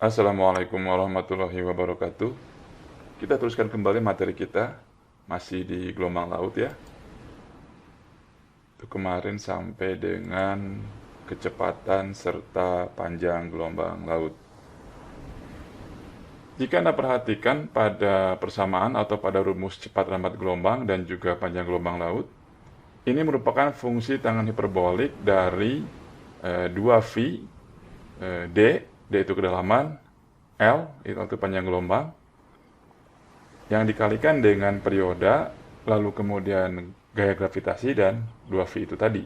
Assalamualaikum warahmatullahi wabarakatuh. Kita teruskan kembali materi kita, masih di gelombang laut ya. Itu kemarin sampai dengan kecepatan serta panjang gelombang laut. Jika Anda perhatikan pada persamaan atau pada rumus cepat lambat gelombang dan juga panjang gelombang laut, ini merupakan fungsi tangan hiperbolik dari 2V D itu kedalaman, L itu panjang gelombang, yang dikalikan dengan periode, lalu kemudian gaya gravitasi dan 2V itu tadi.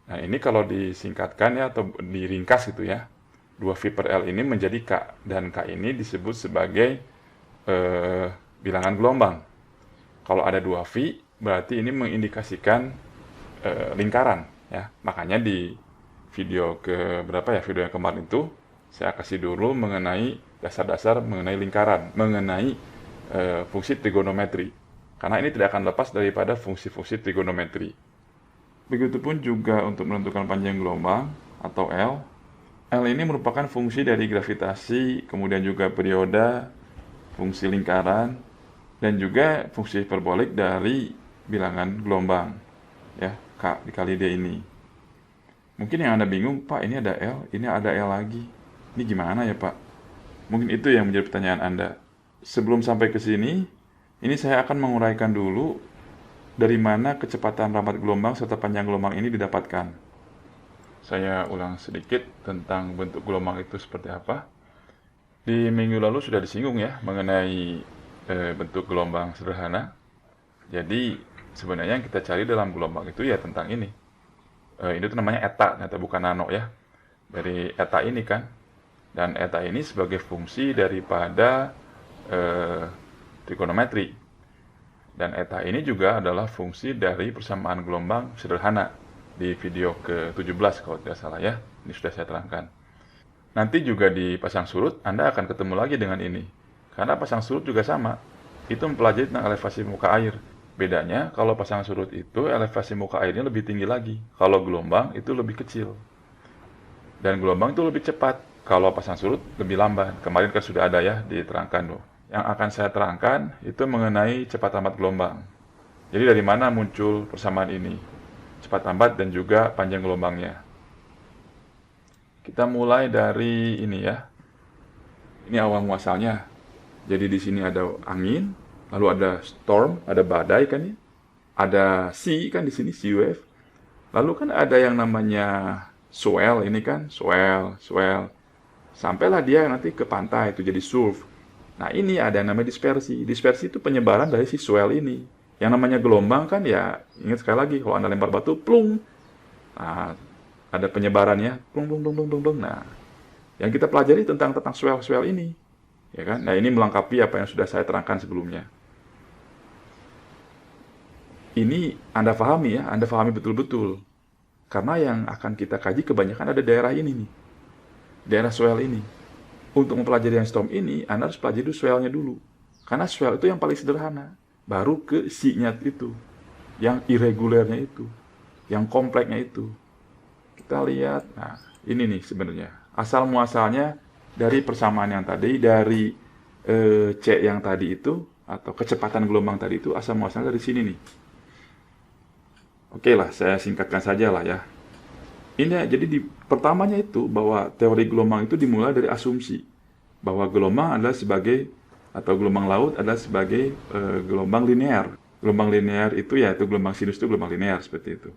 Nah, ini kalau disingkatkan ya, atau diringkas gitu ya, 2V per L ini menjadi K, dan K ini disebut sebagai bilangan gelombang. Kalau ada 2V, berarti ini mengindikasikan lingkaran ya. Makanya di video ke berapa ya, video yang kemarin itu saya kasih dulu mengenai dasar-dasar mengenai lingkaran, mengenai fungsi trigonometri, karena ini tidak akan lepas daripada fungsi-fungsi trigonometri. Begitupun juga untuk menentukan panjang gelombang atau L. L ini merupakan fungsi dari gravitasi, kemudian juga periode, fungsi lingkaran, dan juga fungsi hiperbolik dari bilangan gelombang ya, K dikali D ini. Mungkin yang Anda bingung, Pak, ini ada L, ini ada L lagi. Ini gimana ya, Pak? Mungkin itu yang menjadi pertanyaan Anda. Sebelum sampai ke sini, ini saya akan menguraikan dulu dari mana kecepatan lambat gelombang serta panjang gelombang ini didapatkan. Saya ulang sedikit tentang bentuk gelombang itu seperti apa. Di minggu lalu sudah disinggung ya mengenai bentuk gelombang sederhana. Jadi sebenarnya yang kita cari dalam gelombang itu ya tentang ini. Ini tuh namanya eta, ternyata bukan nano ya. Dari eta ini kan. Dan eta ini sebagai fungsi daripada trigonometri. Dan eta ini juga adalah fungsi dari persamaan gelombang sederhana di video ke-17 kalau tidak salah ya. Ini sudah saya terangkan. Nanti juga di pasang surut Anda akan ketemu lagi dengan ini. Karena pasang surut juga sama. Itu mempelajari tentang elevasi muka air. Bedanya kalau pasang surut itu elevasi muka airnya lebih tinggi lagi. Kalau gelombang itu lebih kecil. Dan gelombang itu lebih cepat. Kalau pasang surut lebih lambat. Kemarin kan sudah ada ya diterangkan loh. Yang akan saya terangkan itu mengenai cepat lambat gelombang. Jadi dari mana muncul persamaan ini? Cepat lambat dan juga panjang gelombangnya. Kita mulai dari ini ya. Ini awal muasalnya. Jadi di sini ada angin, lalu ada storm, ada badai kan ya. Ada sea kan di sini, sea wave. Lalu kan ada yang namanya swell ini kan, swell. Sampailah dia nanti ke pantai itu jadi surf. Nah, ini ada yang namanya dispersi. Dispersi itu penyebaran dari si swell ini. Yang namanya gelombang kan ya, ingat sekali lagi, kalau Anda lempar batu, plung. Nah, ada penyebarannya, plung. Nah, yang kita pelajari tentang swell ini. Ya kan? Nah, ini melengkapi apa yang sudah saya terangkan sebelumnya. Ini Anda pahami ya, Anda pahami betul-betul. Karena yang akan kita kaji kebanyakan ada daerah ini nih. Daerah swell ini. Untuk mempelajari yang storm ini, Anda harus pelajari swell-nya dulu. Karena swell itu yang paling sederhana. Baru ke sea-nya itu. Yang irregularnya itu. Yang kompleksnya itu. Kita lihat. Nah, ini nih sebenarnya. Asal muasalnya dari persamaan yang tadi, dari C yang tadi itu, atau kecepatan gelombang tadi itu, asal muasalnya dari sini nih. Oke lah, saya singkatkan saja lah ya. Ini jadi di pertamanya itu bahwa teori gelombang itu dimulai dari asumsi bahwa gelombang adalah sebagai atau gelombang laut adalah sebagai gelombang linear. Gelombang linear itu ya itu gelombang sinus itu gelombang linear seperti itu.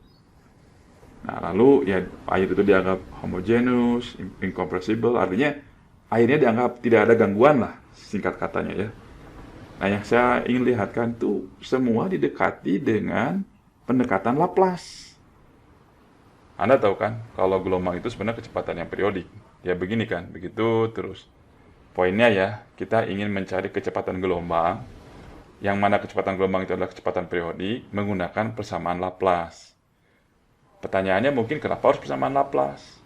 Nah, lalu ya air itu dianggap homogeneous, incompressible, artinya airnya dianggap tidak ada gangguan lah singkat katanya ya. Nah, yang saya ingin lihatkan itu semua didekati dengan pendekatan Laplace. Anda tahu kan, kalau gelombang itu sebenarnya kecepatan yang periodik. Ya begini kan, begitu terus. Poinnya ya, kita ingin mencari kecepatan gelombang, yang mana kecepatan gelombang itu adalah kecepatan periodik, menggunakan persamaan Laplace. Pertanyaannya mungkin kenapa harus persamaan Laplace?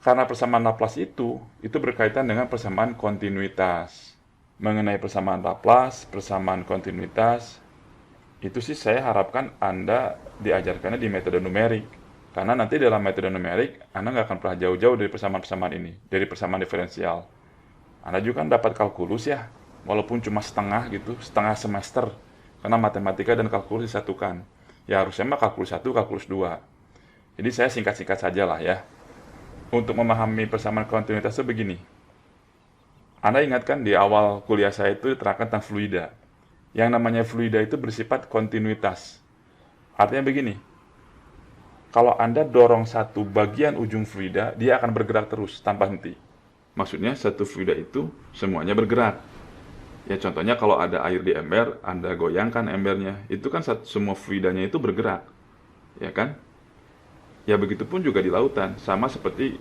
Karena persamaan Laplace itu berkaitan dengan persamaan kontinuitas. Mengenai persamaan Laplace, persamaan kontinuitas, itu sih saya harapkan Anda diajarkannya di metode numerik. Karena nanti dalam metode numerik, Anda nggak akan pernah jauh-jauh dari persamaan-persamaan ini, dari persamaan diferensial. Anda juga kan dapat kalkulus ya, walaupun cuma setengah gitu, setengah semester. Karena matematika dan kalkulus disatukan. Ya harusnya mah kalkulus 1, kalkulus 2. Jadi saya singkat-singkat saja lah ya. Untuk memahami persamaan kontinuitas itu begini. Anda ingat kan di awal kuliah saya itu diterangkan tentang fluida. Yang namanya fluida itu bersifat kontinuitas. Artinya begini, kalau Anda dorong satu bagian ujung fluida, dia akan bergerak terus tanpa henti. Maksudnya satu fluida itu semuanya bergerak. Ya contohnya kalau ada air di ember, Anda goyangkan embernya, itu kan semua fluidanya itu bergerak. Ya kan? Ya begitupun juga di lautan, sama seperti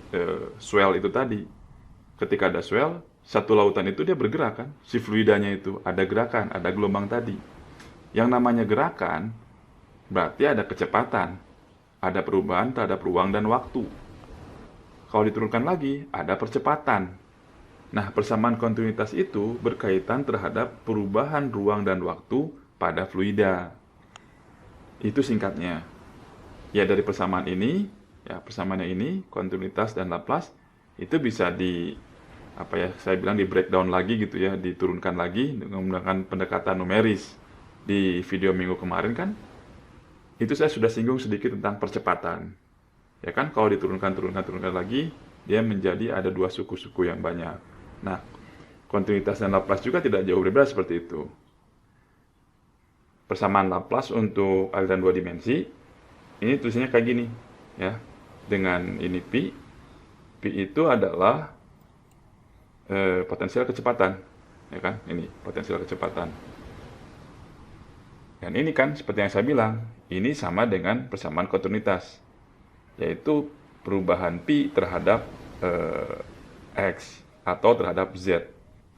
swell itu tadi. Ketika ada swell, satu lautan itu dia bergerak kan? Si fluidanya itu ada gerakan, ada gelombang tadi. Yang namanya gerakan berarti ada kecepatan, ada perubahan terhadap ruang dan waktu. Kalau diturunkan lagi, ada percepatan. Nah, persamaan kontinuitas itu berkaitan terhadap perubahan ruang dan waktu pada fluida. Itu singkatnya. Ya dari persamaan ini, ya persamaannya ini, kontinuitas dan Laplace, itu bisa saya bilang di breakdown lagi gitu ya, diturunkan lagi dengan menggunakan pendekatan numeris. Di video minggu kemarin kan, itu saya sudah singgung sedikit tentang percepatan. Ya kan, kalau diturunkan lagi, dia menjadi ada dua suku-suku yang banyak. Nah, kontinuitas dan Laplace juga tidak jauh berbeda seperti itu. Persamaan Laplace untuk aliran dua dimensi, ini tulisannya kayak gini, ya. Dengan ini P itu adalah potensial kecepatan, ya kan? Ini potensial kecepatan. Dan ini kan seperti yang saya bilang, ini sama dengan persamaan kontinuitas, yaitu perubahan P terhadap X atau terhadap Z.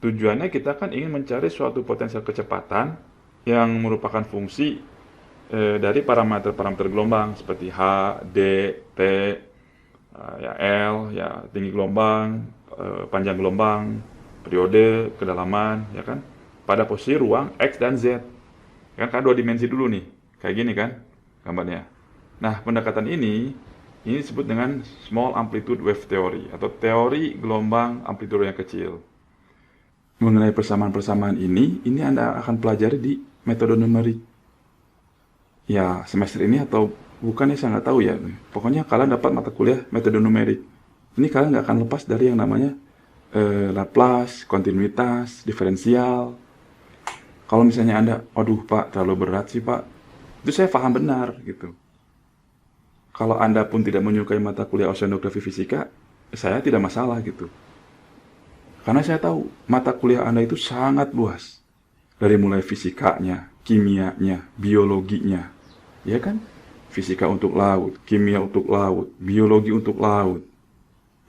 Tujuannya kita kan ingin mencari suatu potensial kecepatan yang merupakan fungsi dari parameter-parameter gelombang seperti H, D, T, ya L, ya tinggi gelombang, panjang gelombang, periode, kedalaman, ya kan? Pada posisi ruang X dan Z. Kan dua dimensi dulu nih. Kayak gini kan gambarnya. Nah, pendekatan ini disebut dengan small amplitude wave theory atau teori gelombang amplitudo yang kecil. Mengenai persamaan-persamaan ini Anda akan pelajari di metode numerik. Ya, semester ini atau bukan ya saya nggak tahu ya. Pokoknya kalian dapat mata kuliah metode numerik. Ini kalian nggak akan lepas dari yang namanya Laplace, kontinuitas, diferensial. Kalau misalnya Anda, aduh Pak, terlalu berat sih Pak, itu saya paham benar gitu. Kalau Anda pun tidak menyukai mata kuliah oceanografi fisika, saya tidak masalah gitu. Karena saya tahu mata kuliah Anda itu sangat luas. Dari mulai fisikanya, kimianya, biologinya. Ya kan? Fisika untuk laut, kimia untuk laut, biologi untuk laut.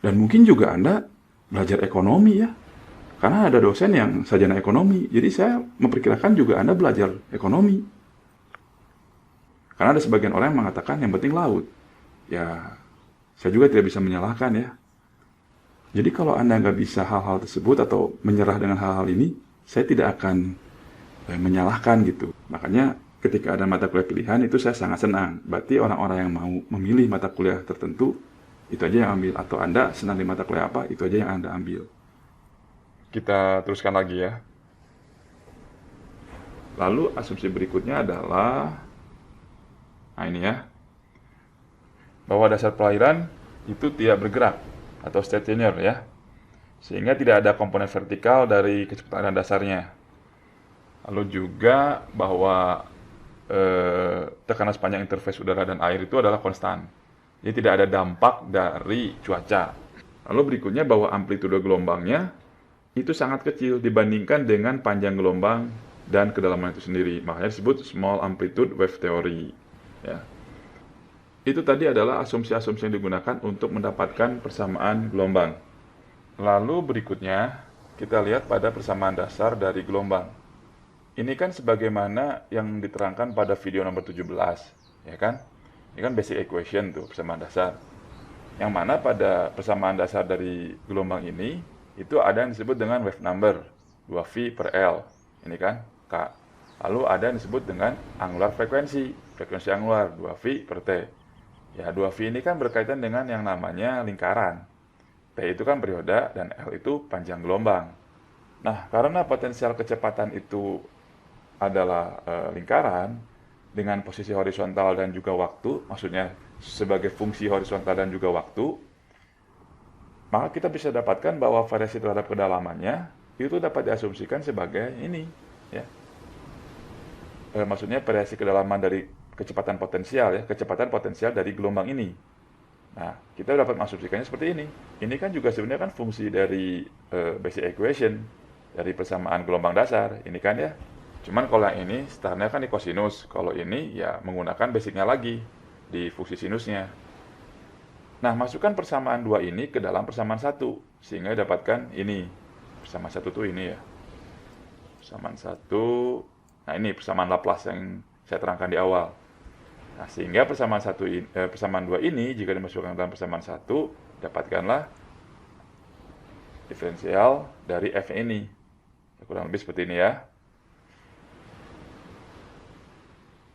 Dan mungkin juga Anda belajar ekonomi ya. Karena ada dosen yang sarjana ekonomi. Jadi saya memperkirakan juga Anda belajar ekonomi. Karena ada sebagian orang yang mengatakan yang penting laut. Ya, saya juga tidak bisa menyalahkan ya. Jadi kalau Anda nggak bisa hal-hal tersebut atau menyerah dengan hal-hal ini, saya tidak akan menyalahkan gitu. Makanya ketika ada mata kuliah pilihan itu saya sangat senang. Berarti orang-orang yang mau memilih mata kuliah tertentu, itu aja yang ambil. Atau Anda senang di mata kuliah apa, itu aja yang Anda ambil. Kita teruskan lagi ya. Lalu asumsi berikutnya adalah, nah ini ya, bahwa dasar perairan itu tidak bergerak atau stationer ya, sehingga tidak ada komponen vertikal dari kecepatan dasarnya. Lalu juga bahwa tekanan sepanjang interface udara dan air itu adalah konstan, jadi tidak ada dampak dari cuaca. Lalu berikutnya bahwa amplitudo gelombangnya itu sangat kecil dibandingkan dengan panjang gelombang dan kedalaman itu sendiri, makanya disebut small amplitude wave theory ya. Itu tadi adalah asumsi-asumsi yang digunakan untuk mendapatkan persamaan gelombang. Lalu berikutnya, kita lihat pada persamaan dasar dari gelombang. Ini kan sebagaimana yang diterangkan pada video nomor 17, ya kan? Ini kan basic equation tuh, persamaan dasar. Yang mana pada persamaan dasar dari gelombang ini, itu ada yang disebut dengan wave number, 2V per L. Ini kan, K. Lalu ada yang disebut dengan angular frekuensi angular, 2V per T. Ya, 2V ini kan berkaitan dengan yang namanya lingkaran. T itu kan periode dan L itu panjang gelombang. Nah, karena potensial kecepatan itu adalah lingkaran dengan posisi horizontal dan juga waktu, maksudnya sebagai fungsi horizontal dan juga waktu, maka kita bisa dapatkan bahwa variasi terhadap kedalamannya itu dapat diasumsikan sebagai ini, ya. Maksudnya variasi kedalaman dari kecepatan potensial, ya, kecepatan potensial dari gelombang ini. Nah, kita dapat mengasumsikannya seperti ini. Ini kan juga sebenarnya kan fungsi dari basic equation dari persamaan gelombang dasar, ini kan ya. Cuman kalau yang ini startnya kan di kosinus, kalau ini ya menggunakan basicnya lagi di fungsi sinusnya. Nah, masukkan persamaan dua ini ke dalam persamaan satu, sehingga dapatkan ini. Persamaan satu tuh ini ya. Persamaan satu, nah ini persamaan Laplace yang saya terangkan di awal. Nah, sehingga persamaan dua ini jika dimasukkan dalam persamaan satu, dapatkanlah diferensial dari f ini. Kurang lebih seperti ini ya.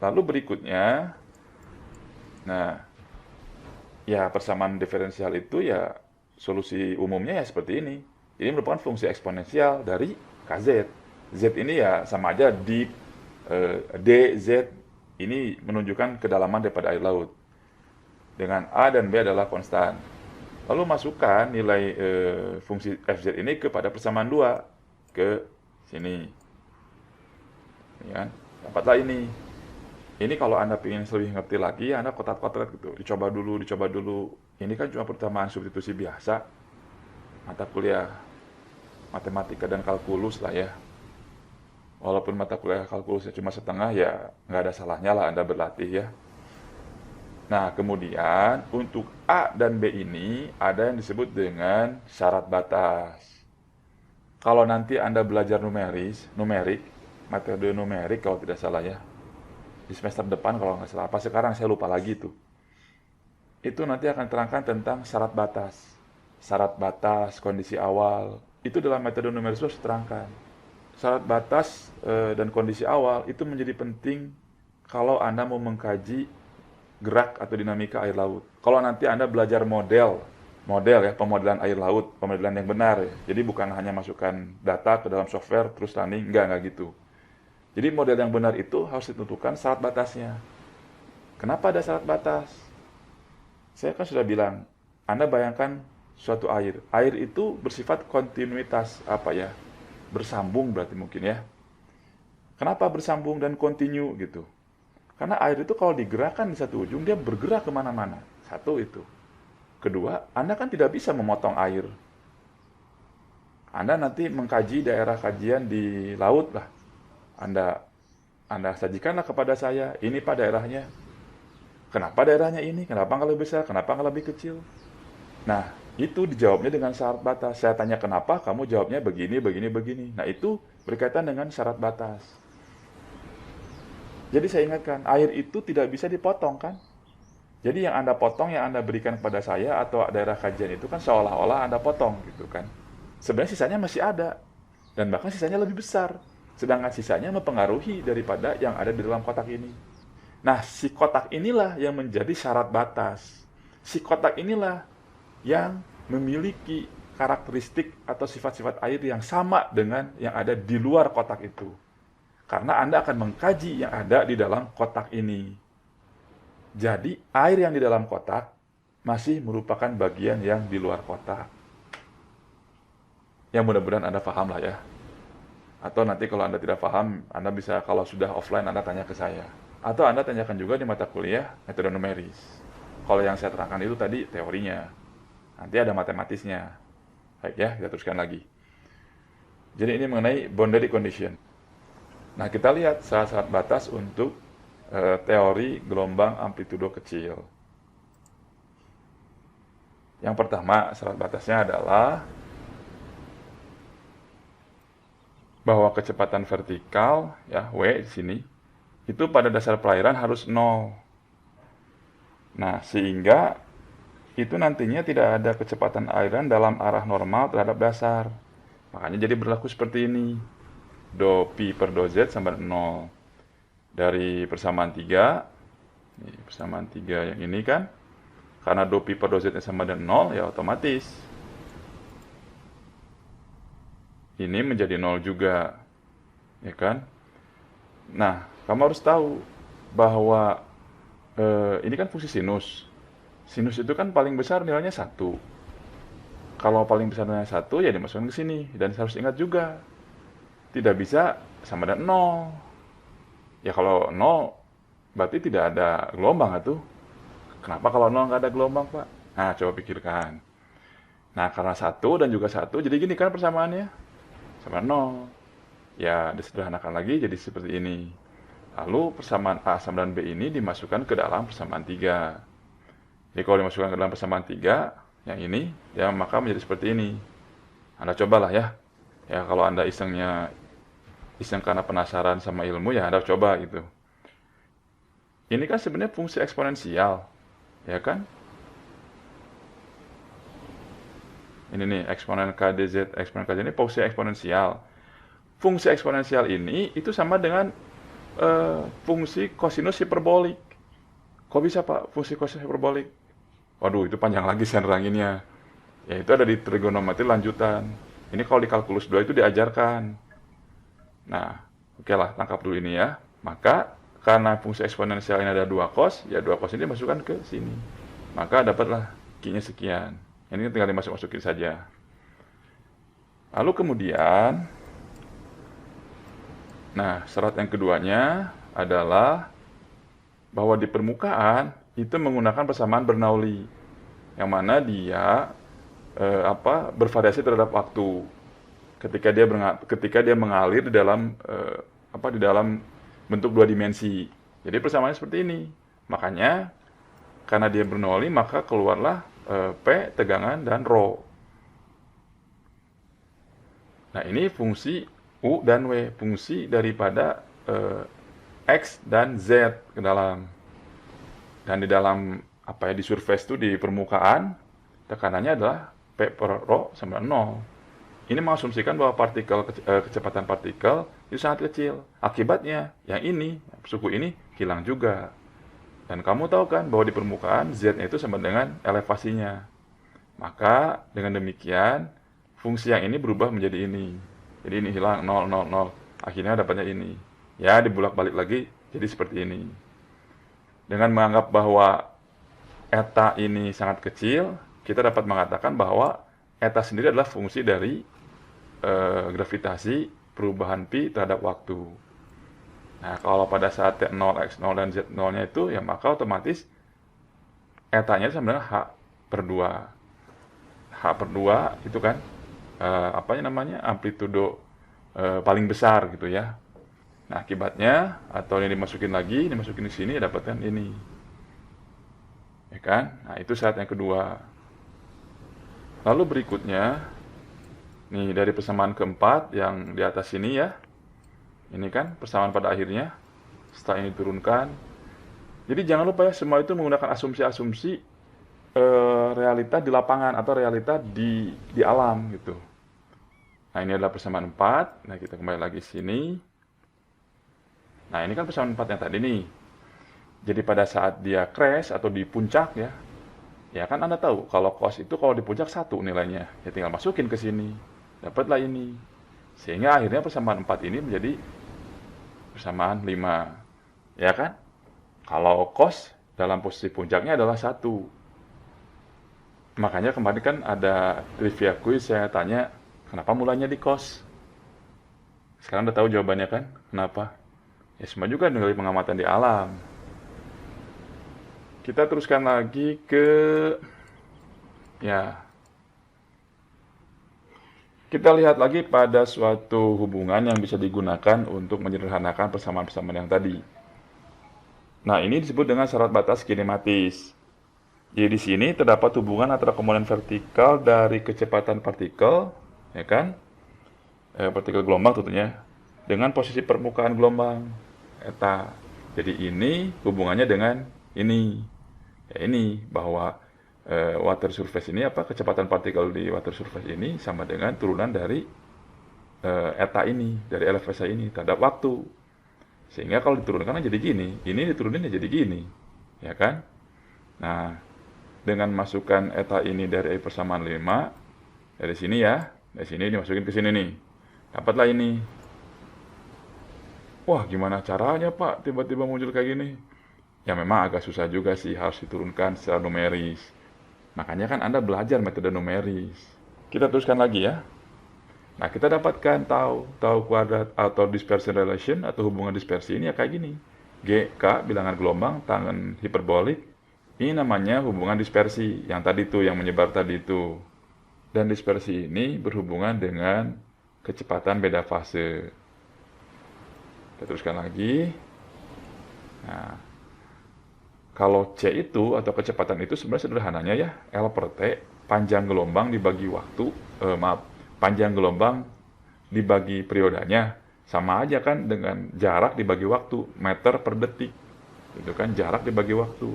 Lalu berikutnya, nah, ya persamaan diferensial itu ya solusi umumnya ya seperti ini. Ini merupakan fungsi eksponensial dari kz. Z ini ya sama aja di dz ini menunjukkan kedalaman daripada air laut. Dengan A dan B adalah konstan. Lalu masukkan nilai fungsi fz ini kepada persamaan 2 ke sini. Ya, dapatlah ini. Ini kalau Anda ingin lebih ngerti lagi, Anda kotak-kotak gitu. Dicoba dulu. Ini kan cuma persamaan substitusi biasa. Mata kuliah matematika dan kalkulus lah ya. Walaupun mata kuliah kalkulusnya cuma setengah, ya nggak ada salahnya lah Anda berlatih ya. Nah, kemudian untuk A dan B ini ada yang disebut dengan syarat batas. Kalau nanti Anda belajar numerik, metode numerik kalau tidak salah ya, di semester depan kalau nggak salah, apa sekarang saya lupa lagi tuh. Itu nanti akan terangkan tentang syarat batas. Syarat batas, kondisi awal, itu dalam metode numerik harus terangkan. Syarat batas dan kondisi awal itu menjadi penting kalau Anda mau mengkaji gerak atau dinamika air laut. Kalau nanti Anda belajar model ya, pemodelan air laut, pemodelan yang benar ya. Jadi bukan hanya masukkan data ke dalam software terus running, enggak gitu. Jadi model yang benar itu harus ditentukan syarat batasnya. Kenapa ada syarat batas? Saya kan sudah bilang, Anda bayangkan suatu air. Air itu bersifat kontinuitas, bersambung berarti mungkin ya. Kenapa bersambung dan kontinu gitu? Karena air itu kalau digerakkan di satu ujung, dia bergerak kemana-mana. Satu itu. Kedua, Anda kan tidak bisa memotong air. Anda nanti mengkaji daerah kajian di laut lah. Anda sajikanlah kepada saya, ini Pak daerahnya. Kenapa daerahnya ini? Kenapa nggak lebih besar? Kenapa nggak lebih kecil? Nah, itu dijawabnya dengan syarat batas. Saya tanya kenapa, kamu jawabnya begini, begini, begini. Nah, itu berkaitan dengan syarat batas. Jadi saya ingatkan, air itu tidak bisa dipotong kan? Jadi yang Anda potong, yang Anda berikan kepada saya atau daerah kajian itu kan seolah-olah Anda potong gitu kan. Sebenarnya sisanya masih ada. Dan bahkan sisanya lebih besar. Sedangkan sisanya mempengaruhi daripada yang ada di dalam kotak ini. Nah, si kotak inilah yang menjadi syarat batas. Si kotak inilah yang memiliki karakteristik atau sifat-sifat air yang sama dengan yang ada di luar kotak itu. Karena Anda akan mengkaji yang ada di dalam kotak ini. Jadi, air yang di dalam kotak masih merupakan bagian yang di luar kotak. Yang mudah-mudahan Anda paham lah ya. Atau nanti kalau Anda tidak paham, Anda bisa kalau sudah offline Anda tanya ke saya. Atau Anda tanyakan juga di mata kuliah metode numeris. Kalau yang saya terangkan itu tadi teorinya. Nanti ada matematisnya. Baik ya, kita teruskan lagi. Jadi ini mengenai boundary condition. Nah, kita lihat syarat batas untuk teori gelombang amplitudo kecil. Yang pertama, syarat batasnya adalah bahwa kecepatan vertikal, ya, W di sini, itu pada dasar perairan harus 0. Nah, sehingga itu nantinya tidak ada kecepatan airan dalam arah normal terhadap dasar. Makanya jadi berlaku seperti ini. Do pi per do z sama dengan 0. Dari persamaan 3, ini persamaan 3 yang ini kan, karena do pi per do z sama dengan 0, ya otomatis ini menjadi 0 juga, ya kan? Nah, kamu harus tahu bahwa ini kan fungsi sinus. Sinus itu kan paling besar nilainya 1. Kalau paling besar nilainya 1, ya dimasukkan ke sini. Dan harus ingat juga, tidak bisa sama dengan 0. Ya kalau 0, berarti tidak ada gelombang itu. Kenapa kalau 0 nggak ada gelombang, Pak? Nah, coba pikirkan. Nah, karena 1 dan juga 1, jadi gini kan persamaannya. Sama 0. Ya, disederhanakan lagi jadi seperti ini. Lalu persamaan A sama dengan B ini dimasukkan ke dalam persamaan 3. Jadi kalau dimasukkan ke dalam persamaan 3, yang ini, ya maka menjadi seperti ini. Anda cobalah ya. Ya, kalau Anda iseng karena penasaran sama ilmu, ya Anda coba gitu. Ini kan sebenarnya fungsi eksponensial, ya kan? Ini nih, eksponen KdZ, eksponen KdZ ini fungsi eksponensial. Fungsi eksponensial ini itu sama dengan fungsi kosinus hiperbolik. Kok bisa, Pak, fungsi kosinus hiperbolik? Waduh, itu panjang lagi saya neranginnya. Ya, itu ada di trigonometri lanjutan. Ini kalau di kalkulus 2 itu diajarkan. Nah, oke lah, tangkap dulu ini ya. Maka, karena fungsi eksponensial ini ada 2 cos, ya 2 cos ini dimasukkan ke sini. Maka dapatlah Q-nya sekian. Ini tinggal dimasuk-masukin saja. Lalu kemudian, nah, syarat yang keduanya adalah bahwa di permukaan itu menggunakan persamaan Bernoulli, yang mana dia bervariasi terhadap waktu ketika dia mengalir di dalam di dalam bentuk 2 dimensi. Jadi persamaannya seperti ini. Makanya karena dia Bernoulli, maka keluarlah P tegangan dan rho. Nah, ini fungsi U dan W, fungsi daripada X dan Z ke dalam. Dan di dalam di surface itu, di permukaan, tekanannya adalah P per rho sama 0. Ini mengasumsikan bahwa kecepatan partikel itu sangat kecil. Akibatnya, yang ini, suku ini hilang juga. Dan kamu tahu kan bahwa di permukaan Z-nya itu sama dengan elevasinya. Maka dengan demikian, fungsi yang ini berubah menjadi ini. Jadi ini hilang 0, 0, 0. Akhirnya dapatnya ini. Ya, dibulak-balik lagi jadi seperti ini. Dengan menganggap bahwa eta ini sangat kecil, kita dapat mengatakan bahwa eta sendiri adalah fungsi dari gravitasi perubahan pi terhadap waktu. Nah, kalau pada saat T0, X0, dan Z0-nya itu, ya maka otomatis etanya sama dengan H per 2. H per 2 itu kan amplitudo paling besar gitu ya. Nah, akibatnya, atau ini dimasukin di sini, dapatkan ini. Ya kan? Nah, itu syarat yang kedua. Lalu berikutnya, nih dari persamaan keempat yang di atas ini ya. Ini kan persamaan pada akhirnya. Setelah ini turunkan. Jadi jangan lupa ya, semua itu menggunakan asumsi-asumsi realita di lapangan atau realita di alam gitu. Nah, ini adalah persamaan 4. Nah, kita kembali lagi sini. Nah, ini kan persamaan 4 yang tadi nih. Jadi pada saat dia crash atau di puncak ya, ya kan Anda tahu kalau cos itu kalau di puncak 1 nilainya. Ya tinggal masukin ke sini. Dapatlah ini. Sehingga akhirnya persamaan 4 ini menjadi persamaan 5. Ya kan? Kalau cos dalam posisi puncaknya adalah 1. Makanya kemarin kan ada trivia quiz, saya tanya, kenapa mulanya di cos? Sekarang udah tahu jawabannya kan? Kenapa? Ya semua juga dari pengamatan di alam. Kita teruskan lagi ke kita lihat lagi pada suatu hubungan yang bisa digunakan untuk menyederhanakan persamaan-persamaan yang tadi. Nah, ini disebut dengan syarat batas kinematis. Jadi di sini terdapat hubungan antara komponen vertikal dari kecepatan partikel, ya kan? Partikel gelombang tentunya, dengan posisi permukaan gelombang, eta. Jadi ini hubungannya dengan ini. Ya, ini bahwa water surface ini kecepatan partikel di water surface ini sama dengan turunan dari eta ini, dari elevasi ini terhadap waktu. Sehingga kalau diturunkan jadi gini, ini diturunin jadi gini. Ya kan? Nah, dengan masukkan eta ini dari persamaan 5 dari sini ya, dari sini dimasukin ke sini nih. Dapatlah ini. Wah, gimana caranya Pak tiba-tiba muncul kayak gini? Ya memang agak susah juga sih, harus diturunkan secara numeris. Makanya kan Anda belajar metode numeris. Kita teruskan lagi ya. Nah, kita dapatkan tau kuadrat atau dispersion relation atau hubungan dispersi ini ya kayak gini. GK bilangan gelombang tangen hiperbolik. Ini namanya hubungan dispersi yang tadi tuh, yang menyebar tadi itu. Dan dispersi ini berhubungan dengan kecepatan beda fase. Kita teruskan lagi. Nah, kalau C itu atau kecepatan itu sebenarnya sederhananya ya, L per T, panjang gelombang dibagi waktu, panjang gelombang dibagi periodanya, sama aja kan dengan jarak dibagi waktu, meter per detik. Itu kan jarak dibagi waktu.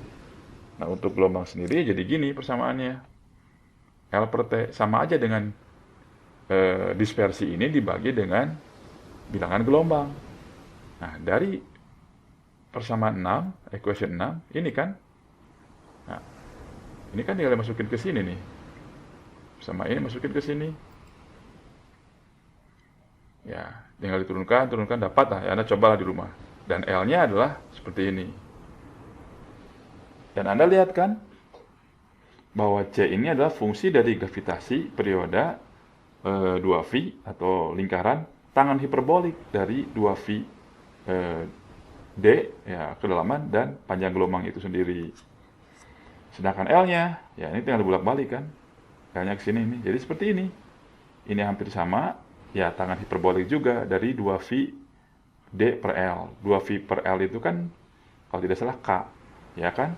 Nah, untuk gelombang sendiri jadi gini persamaannya. L per T sama aja dengan dispersi ini dibagi dengan bilangan gelombang. Nah, dari persamaan 6, equation 6, ini kan. Nah, ini kan tinggal masukin ke sini nih. Sama ini masukin ke sini. Ya, tinggal turunkan, dapat lah. Ya, Anda cobalah di rumah. Dan L-nya adalah seperti ini. Dan Anda lihat kan, bahwa C ini adalah fungsi dari gravitasi perioda 2V atau lingkaran tangan hiperbolik dari 2V D, ya, kedalaman dan panjang gelombang itu sendiri. Sedangkan L-nya, ya ini tinggal bolak-balik kan. L-nya ke sini nih. Jadi seperti ini. Ini hampir sama, ya tangan hiperbolik juga dari 2V D per L. 2V per L itu kan kalau tidak salah K, ya kan?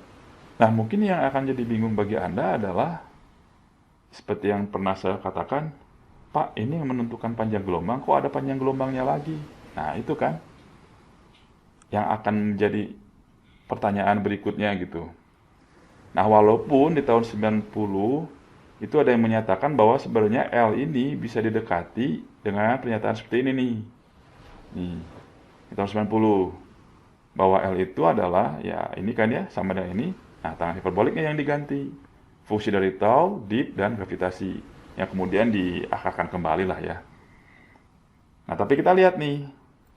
Nah, mungkin yang akan jadi bingung bagi Anda adalah seperti yang pernah saya katakan, Pak, ini yang menentukan panjang gelombang, kok ada panjang gelombangnya lagi? Nah, itu kan yang akan menjadi pertanyaan berikutnya gitu. Nah, walaupun di tahun 90 itu ada yang menyatakan bahwa sebenarnya L ini bisa didekati dengan pernyataan seperti ini nih. Nih, di tahun 90 bahwa L itu adalah ya ini kan ya sama dengan ini. Nah, tangan hiperboliknya yang diganti. Fungsi dari tau, dip, dan gravitasi yang kemudian diakarkan kembali lah ya. Nah, tapi kita lihat nih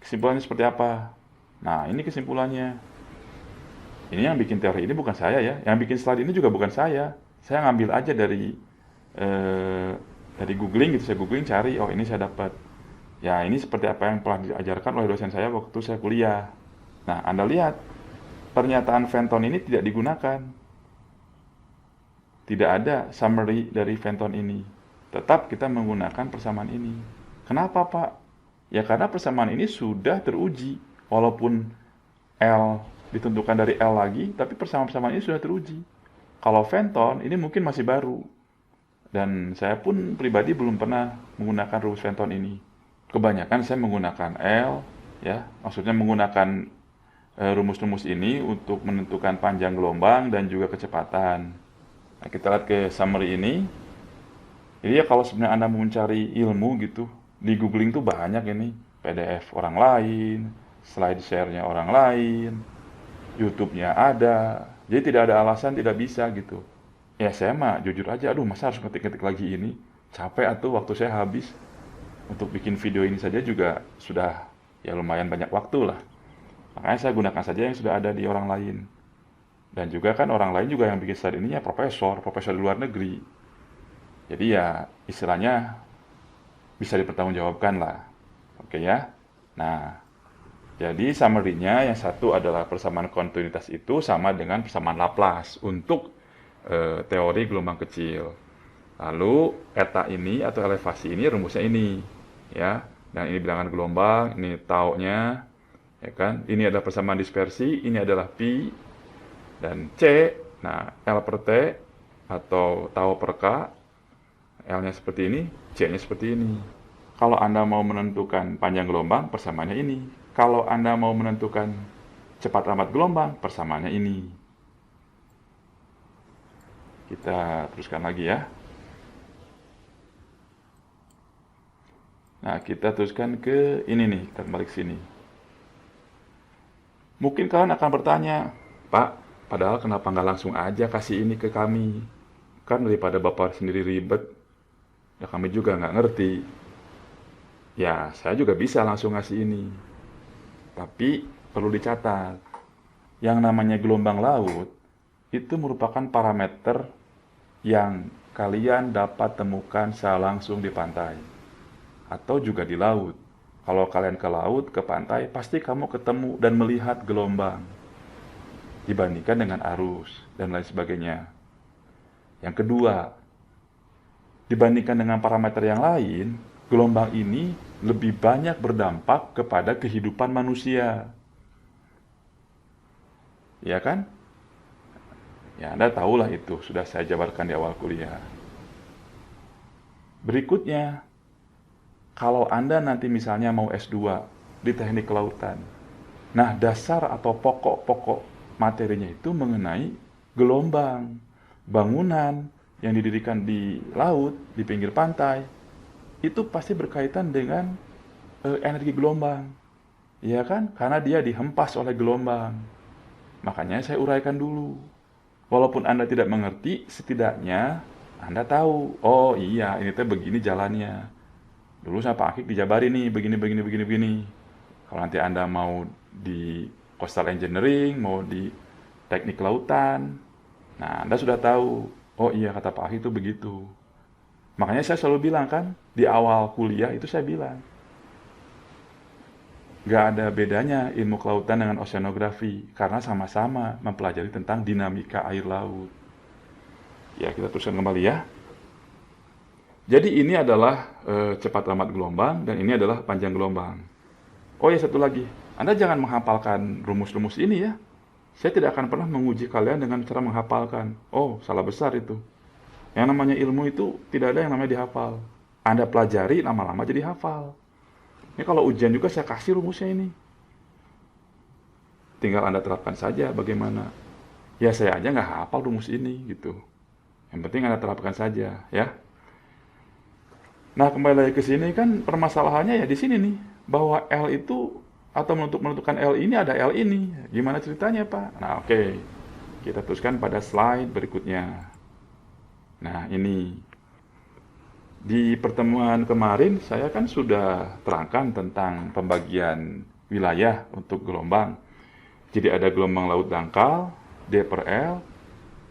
kesimpulannya seperti apa. Nah, ini kesimpulannya. Ini yang bikin teori ini bukan saya ya. Yang bikin slide ini juga bukan saya. Saya ngambil aja dari googling gitu. Saya googling cari, oh ini saya dapat. Ya, ini seperti apa yang telah diajarkan oleh dosen saya waktu saya kuliah. Nah, Anda lihat, pernyataan Fenton ini tidak digunakan. Tidak ada summary dari Fenton ini. Tetap kita menggunakan persamaan ini. Kenapa, Pak? Ya, karena persamaan ini sudah teruji. Walaupun L ditentukan dari L lagi, tapi persamaan-persamaan ini sudah teruji. Kalau Fenton, ini mungkin masih baru. Dan saya pun pribadi belum pernah menggunakan rumus Fenton ini. Kebanyakan saya menggunakan L, ya, maksudnya menggunakan rumus-rumus ini untuk menentukan panjang gelombang dan juga kecepatan. Nah, kita lihat ke summary ini. Jadi ya kalau sebenarnya Anda mau mencari ilmu gitu, di googling tuh banyak ini. PDF orang lain, slide share-nya orang lain, YouTube-nya ada. Jadi tidak ada alasan tidak bisa gitu. Ya saya mah jujur aja, aduh masa harus ngetik-ngetik lagi ini. Capek atuh, waktu saya habis. Untuk bikin video ini saja juga sudah ya lumayan banyak waktu lah. Makanya saya gunakan saja yang sudah ada di orang lain. Dan juga kan orang lain juga yang bikin slide ini ya profesor di luar negeri. Jadi ya istilahnya bisa dipertanggungjawabkan lah. Oke ya. Nah, jadi summary-nya yang satu adalah persamaan kontinuitas itu sama dengan persamaan Laplace untuk teori gelombang kecil. Lalu eta ini atau elevasi ini rumusnya ini, ya. Dan ini bilangan gelombang, ini tau-nya, ya kan? Ini adalah persamaan dispersi, ini adalah pi dan c. Nah, L per T atau tau per K, L-nya seperti ini, C-nya seperti ini. Kalau Anda mau menentukan panjang gelombang, persamaannya ini. Kalau Anda mau menentukan cepat lambat gelombang, persamaannya ini. Kita teruskan lagi ya. Nah, kita teruskan ke ini nih, kita balik sini. Mungkin kalian akan bertanya, Pak, padahal kenapa nggak langsung aja kasih ini ke kami? Kan daripada Bapak sendiri ribet, ya kami juga nggak ngerti. Ya, saya juga bisa langsung ngasih ini. Tapi perlu dicatat, yang namanya gelombang laut itu merupakan parameter yang kalian dapat temukan secara langsung di pantai atau juga di laut. Kalau kalian ke laut, ke pantai, pasti kamu ketemu dan melihat gelombang dibandingkan dengan arus dan lain sebagainya. Yang kedua, dibandingkan dengan parameter yang lain, gelombang ini lebih banyak berdampak kepada kehidupan manusia. Ya kan? Ya, Anda tahulah itu, sudah saya jabarkan di awal kuliah. Berikutnya, kalau Anda nanti misalnya mau S2 di teknik kelautan, nah dasar atau pokok-pokok materinya itu mengenai gelombang, bangunan yang didirikan di laut, di pinggir pantai, itu pasti berkaitan dengan energi gelombang. Iya kan? Karena dia dihempas oleh gelombang. Makanya saya uraikan dulu. Walaupun Anda tidak mengerti, setidaknya Anda tahu, oh iya, ini teh begini jalannya. Dulu saya Pak Akik dijabari nih, begini, begini, begini, begini. Kalau nanti Anda mau di coastal engineering, mau di teknik lautan, nah Anda sudah tahu, oh iya kata Pak Akik itu begitu. Makanya saya selalu bilang kan, di awal kuliah itu saya bilang, nggak ada bedanya ilmu kelautan dengan oceanografi, karena sama-sama mempelajari tentang dinamika air laut. Ya, kita teruskan kembali ya. Jadi ini adalah cepat lambat gelombang, dan ini adalah panjang gelombang. Oh ya, satu lagi. Anda jangan menghafalkan rumus-rumus ini ya. Saya tidak akan pernah menguji kalian dengan cara menghafalkan. Oh, salah besar itu. Yang namanya ilmu itu tidak ada yang namanya dihafal. Anda pelajari, lama-lama jadi hafal. Ini kalau ujian juga saya kasih rumusnya ini. Tinggal Anda terapkan saja bagaimana. Ya saya aja nggak hafal rumus ini gitu. Yang penting Anda terapkan saja ya. Nah, kembali lagi ke sini kan permasalahannya ya di sini nih, bahwa L itu atau menentukan L ini ada L ini. Gimana ceritanya, Pak? Nah, oke. Kita teruskan pada slide berikutnya. Nah, ini di pertemuan kemarin saya kan sudah terangkan tentang pembagian wilayah untuk gelombang. Jadi ada gelombang laut dangkal, D per L,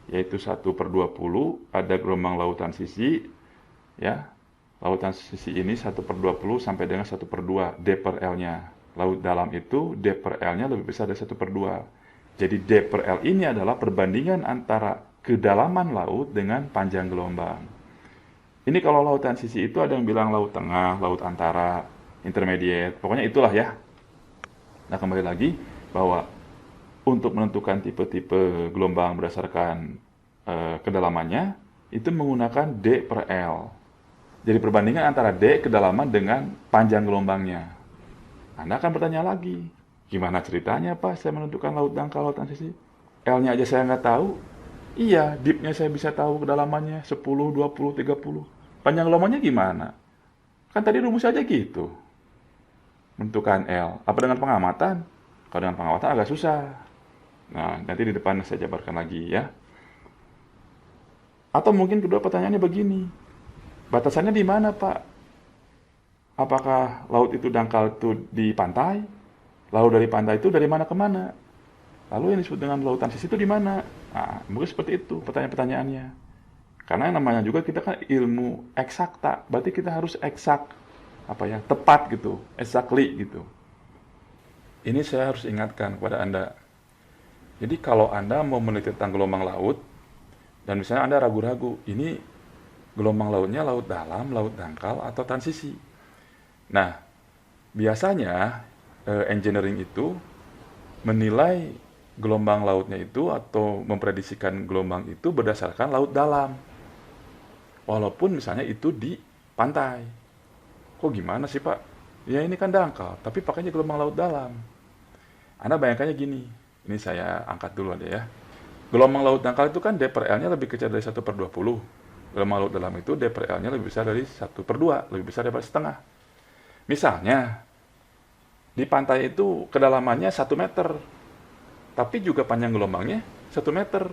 yaitu 1/20, ada gelombang lautan sisi, ya, lautan sisi ini 1/20 sampai dengan 1/2 D per L-nya. Laut dalam itu D per L-nya lebih besar dari 1/2. Jadi D per L ini adalah perbandingan antara kedalaman laut dengan panjang gelombang. Ini kalau lautan sisi itu ada yang bilang laut tengah, laut antara, intermediate, pokoknya itulah ya. Nah, kembali lagi bahwa untuk menentukan tipe-tipe gelombang berdasarkan kedalamannya, itu menggunakan D per L. Jadi perbandingan antara D kedalaman dengan panjang gelombangnya. Anda akan bertanya lagi, gimana ceritanya Pak saya menentukan laut dangkal, lautan sisi? L-nya aja saya nggak tahu. Iya, deep-nya saya bisa tahu kedalamannya 10, 20, 30. Panjang gelombangnya gimana? Kan tadi rumus aja gitu. Menentukan L. Apa dengan pengamatan? Kalau dengan pengamatan agak susah. Nah, nanti di depan saya jabarkan lagi ya. Atau mungkin kedua pertanyaannya begini. Batasannya di mana, Pak? Apakah laut itu dangkal itu di pantai? Lalu dari pantai itu dari mana ke mana? Lalu yang disebut dengan lautan sisi itu di mana? Nah, mungkin seperti itu pertanyaan-pertanyaannya. Karena yang namanya juga kita kan ilmu eksakta, berarti kita harus eksak, tepat gitu, exactly gitu. Ini saya harus ingatkan kepada Anda. Jadi kalau Anda mau meneliti tentang gelombang laut, dan misalnya Anda ragu-ragu, ini gelombang lautnya laut dalam, laut dangkal, atau transisi. Nah, biasanya engineering itu menilai gelombang lautnya itu atau memprediksikan gelombang itu berdasarkan laut dalam. Walaupun misalnya itu di pantai. Kok gimana sih Pak? Ya ini kan dangkal, tapi pakainya gelombang laut dalam. Anda bayangkannya gini, ini saya angkat dulu aja ya. Gelombang laut dangkal itu kan D per L-nya lebih kecil dari 1/20. Gelombang laut dalam itu D per L-nya lebih besar dari 1/2, lebih besar daripada setengah. Misalnya, di pantai itu kedalamannya 1 meter. Tapi juga panjang gelombangnya 1 meter.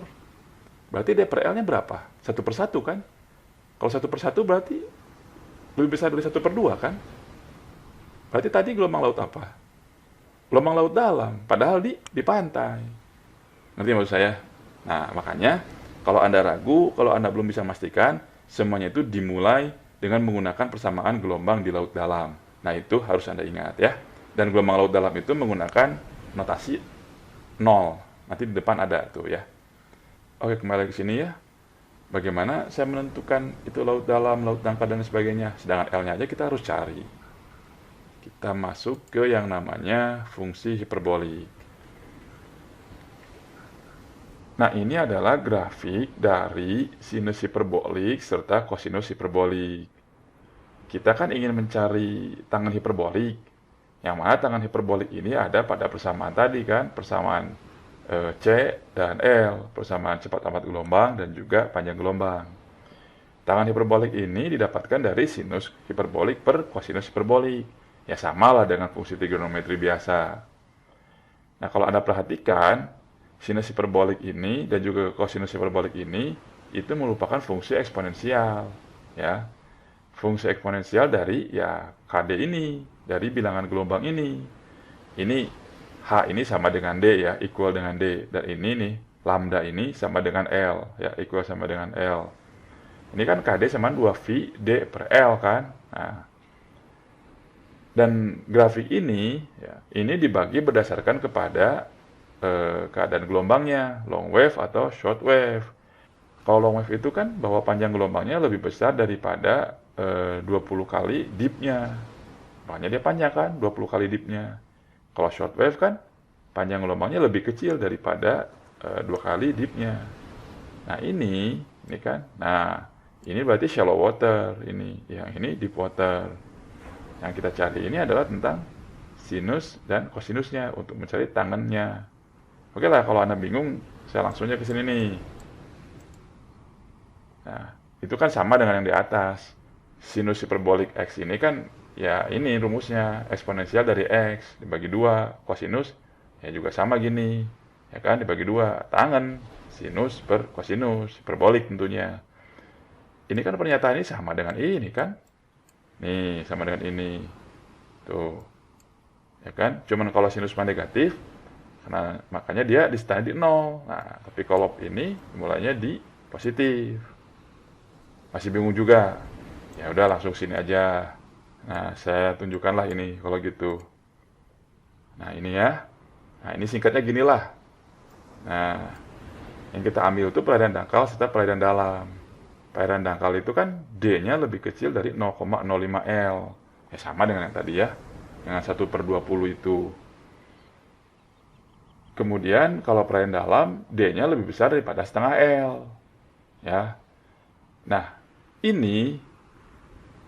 Berarti D per L-nya berapa? 1/1 kan? Kalau 1/1 berarti lebih besar dari 1/2 kan? Berarti tadi gelombang laut apa? Gelombang laut dalam, padahal di pantai. Ngerti maksud saya? Nah, makanya kalau Anda ragu, kalau Anda belum bisa memastikan, semuanya itu dimulai dengan menggunakan persamaan gelombang di laut dalam. Nah, itu harus Anda ingat ya. Dan gelombang laut dalam itu menggunakan notasi 0. Nanti di depan ada tuh ya. Oke, kembali ke sini ya. Bagaimana saya menentukan itu laut dalam, laut dangkal, dan sebagainya. Sedangkan L-nya aja kita harus cari. Kita masuk ke yang namanya fungsi hiperbolik. Nah, ini adalah grafik dari sinus hiperbolik serta kosinus hiperbolik. Kita kan ingin mencari tangen hiperbolik. Yang mana tangen hiperbolik ini ada pada persamaan tadi kan, persamaan C dan L, persamaan cepat lambat gelombang dan juga panjang gelombang. Tangen hiperbolik ini didapatkan dari sinus hiperbolik per kosinus hiperbolik. Ya samalah dengan fungsi trigonometri biasa. Nah, kalau Anda perhatikan, sinus hiperbolik ini dan juga kosinus hiperbolik ini itu merupakan fungsi eksponensial, ya. Fungsi eksponensial dari ya KD ini, dari bilangan gelombang ini. Ini H ini sama dengan D ya, equal dengan D. Dan ini nih, lambda ini sama dengan L, ya, equal sama dengan L. Ini kan KD sama 2V D per L kan. Nah, dan grafik ini, ya, ini dibagi berdasarkan kepada keadaan gelombangnya, long wave atau short wave. Kalau long wave itu kan bahwa panjang gelombangnya lebih besar daripada 20 kali dipnya. Makanya dia panjang kan, 20 kali dipnya. Kalau short wave kan panjang gelombangnya lebih kecil daripada 2 kali dipnya. Nah, ini kan. Nah, ini berarti shallow water ini. Yang ini deep water. Yang kita cari ini adalah tentang sinus dan kosinusnya untuk mencari tangennya. Oke lah, kalau Anda bingung, saya langsung aja ke sini nih. Nah, itu kan sama dengan yang di atas. Sinus hiperbolik X ini kan, ya ini rumusnya, eksponensial dari X dibagi 2, kosinus, ya juga sama gini. Ya kan, dibagi 2, tangen, sinus per kosinus, hiperbolik tentunya. Ini kan pernyataan ini sama dengan ini kan. Nih, sama dengan ini. Tuh. Ya kan, cuman kalau sinus negatif, karena makanya dia di stand di 0. Nah, tapi kalau ini mulainya di positif. Masih bingung juga? Ya udah langsung sini aja. Nah, saya tunjukkanlah ini kalau gitu. Nah, ini ya. Nah, ini singkatnya ginilah. Nah, yang kita ambil itu perairan dangkal serta perairan dalam. Perairan dangkal itu kan D-nya lebih kecil dari 0,05 L. Ya sama dengan yang tadi ya. Dengan 1/20 itu. Kemudian kalau perairan dalam, D-nya lebih besar daripada setengah L. Ya. Nah, ini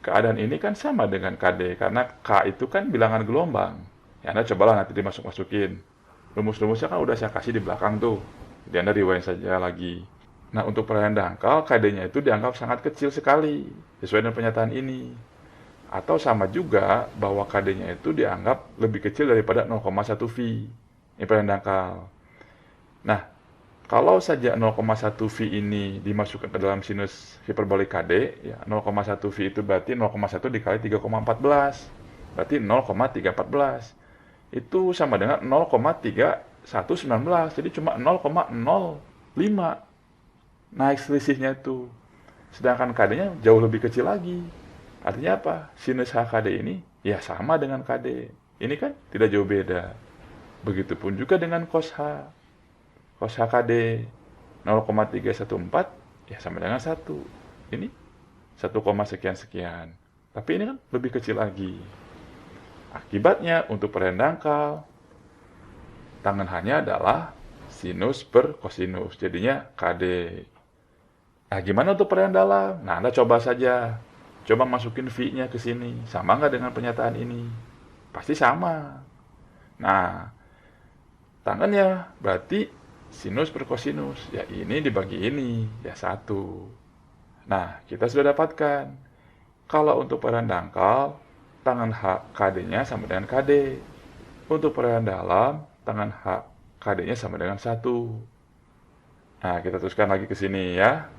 keadaan ini kan sama dengan KD karena K itu kan bilangan gelombang. Ya, Anda cobalah nanti dimasuk-masukin. Rumus-rumusnya kan udah saya kasih di belakang tuh. Jadi Anda rewind saja lagi. Nah, untuk perairan dangkal, KD-nya itu dianggap sangat kecil sekali sesuai dengan pernyataan ini. Atau sama juga bahwa KD-nya itu dianggap lebih kecil daripada 0,1 V. Ini perairan dangkal. Nah, kalau saja 0,1 V ini dimasukkan ke dalam sinus hiperbolik KD, ya 0,1 V itu berarti 0,1 dikali 3,14. Berarti 0,314. Itu sama dengan 0,3119. Jadi cuma 0,05 naik selisihnya itu. Sedangkan KD-nya jauh lebih kecil lagi. Artinya apa? Sinus HKD ini ya sama dengan KD. Ini kan tidak jauh beda. Begitupun juga dengan cos H. Cos HKD 0,314 ya sama dengan 1. Ini 1, sekian-sekian. Tapi ini kan lebih kecil lagi. Akibatnya untuk perairan dangkal, tangan hanya adalah sinus per kosinus. Jadinya KD. Nah, gimana untuk perairan dalam? Nah, Anda coba saja. Coba masukin V-nya ke sini. Sama nggak dengan pernyataan ini? Pasti sama. Nah, tangannya berarti sinus per kosinus. Ya ini dibagi ini. Ya 1. Nah, kita sudah dapatkan. Kalau untuk perairan dangkal, tangan KD-nya sama dengan KD. Untuk perairan dalam, tangan KD-nya sama dengan 1. Nah, kita teruskan lagi ke sini ya.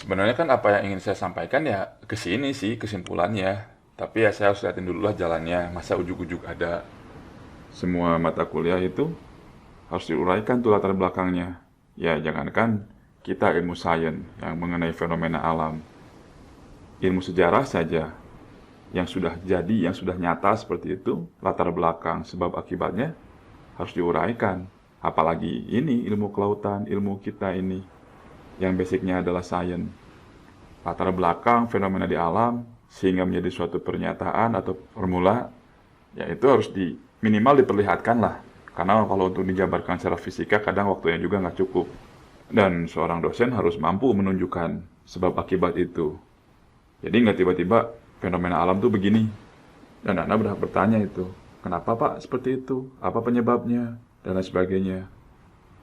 Sebenarnya kan apa yang ingin saya sampaikan ya ke sini sih kesimpulannya. Tapi ya saya harus lihatin dulu lah jalannya. Masa ujuk-ujuk ada semua mata kuliah itu harus diuraikan tuh latar belakangnya. Ya jangankan kita ilmu sains yang mengenai fenomena alam. Ilmu sejarah saja yang sudah jadi, yang sudah nyata seperti itu, latar belakang sebab akibatnya harus diuraikan. Apalagi ini ilmu kelautan, ilmu kita ini yang basicnya adalah sains. Latar belakang fenomena di alam sehingga menjadi suatu pernyataan atau formula, ya itu harus minimal diperlihatkan lah. Karena kalau untuk dijabarkan secara fisika kadang waktunya juga nggak cukup. Dan seorang dosen harus mampu menunjukkan sebab akibat itu. Jadi nggak tiba-tiba fenomena alam tuh begini. Dan Anda berhak bertanya itu, kenapa Pak seperti itu? Apa penyebabnya? Dan lain sebagainya.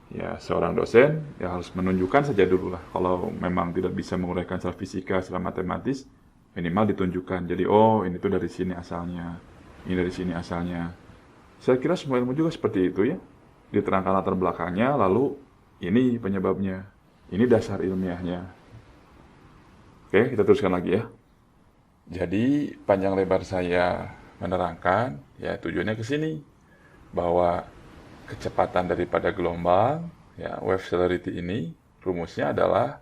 Ya, seorang dosen ya harus menunjukkan saja dulu lah. Kalau memang tidak bisa menguraikan secara fisika, secara matematis, minimal ditunjukkan. Jadi, oh ini tuh dari sini asalnya. Ini dari sini asalnya. Saya kira semua ilmu juga seperti itu ya. Diterangkan latar belakangnya, lalu ini penyebabnya. Ini dasar ilmiahnya. Oke, kita teruskan lagi ya. Jadi, panjang lebar saya menerangkan, ya tujuannya ke sini. Bahwa kecepatan daripada gelombang, ya, wave celerity ini, rumusnya adalah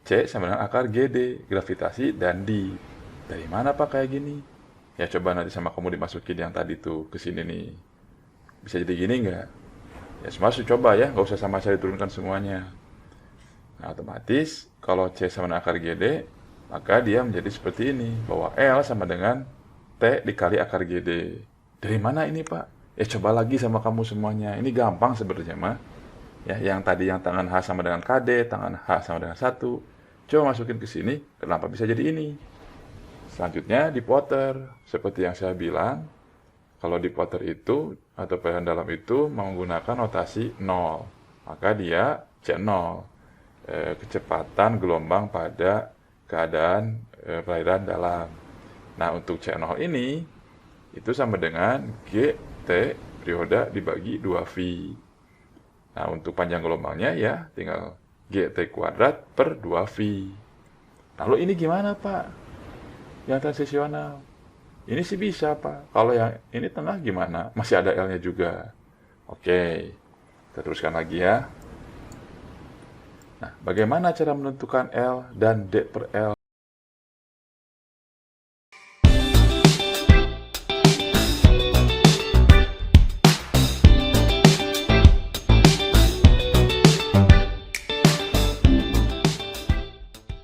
C sama dengan akar GD, gravitasi dan D. Dari mana Pak kayak gini? Ya coba nanti sama kamu dimasukin yang tadi tuh ke sini nih. Bisa jadi gini nggak? Ya semua harus coba ya, nggak usah sama saya diturunkan semuanya. Nah, otomatis kalau C sama dengan akar GD, maka dia menjadi seperti ini, bahwa L sama dengan T dikali akar GD. Dari mana ini Pak? Ya coba lagi sama kamu semuanya. Ini gampang sebenarnya mah. Ya, yang tadi yang tangan H sama dengan KD, tangan H sama dengan 1. Coba masukin ke sini, kenapa bisa jadi ini? Selanjutnya diputer. Seperti yang saya bilang, kalau diputer itu atau pilihan dalam itu menggunakan notasi 0. Maka dia C0. Kecepatan gelombang pada keadaan perairan dalam. Nah, untuk C0 ini itu sama dengan G T periode dibagi 2V. Nah, untuk panjang gelombangnya ya tinggal GT kuadrat per 2V. Lalu ini gimana Pak? Yang transisional. Ini sih bisa Pak. Kalau yang ini tengah gimana? Masih ada L-nya juga. Oke, kita teruskan lagi ya. Nah, bagaimana cara menentukan L dan D per L?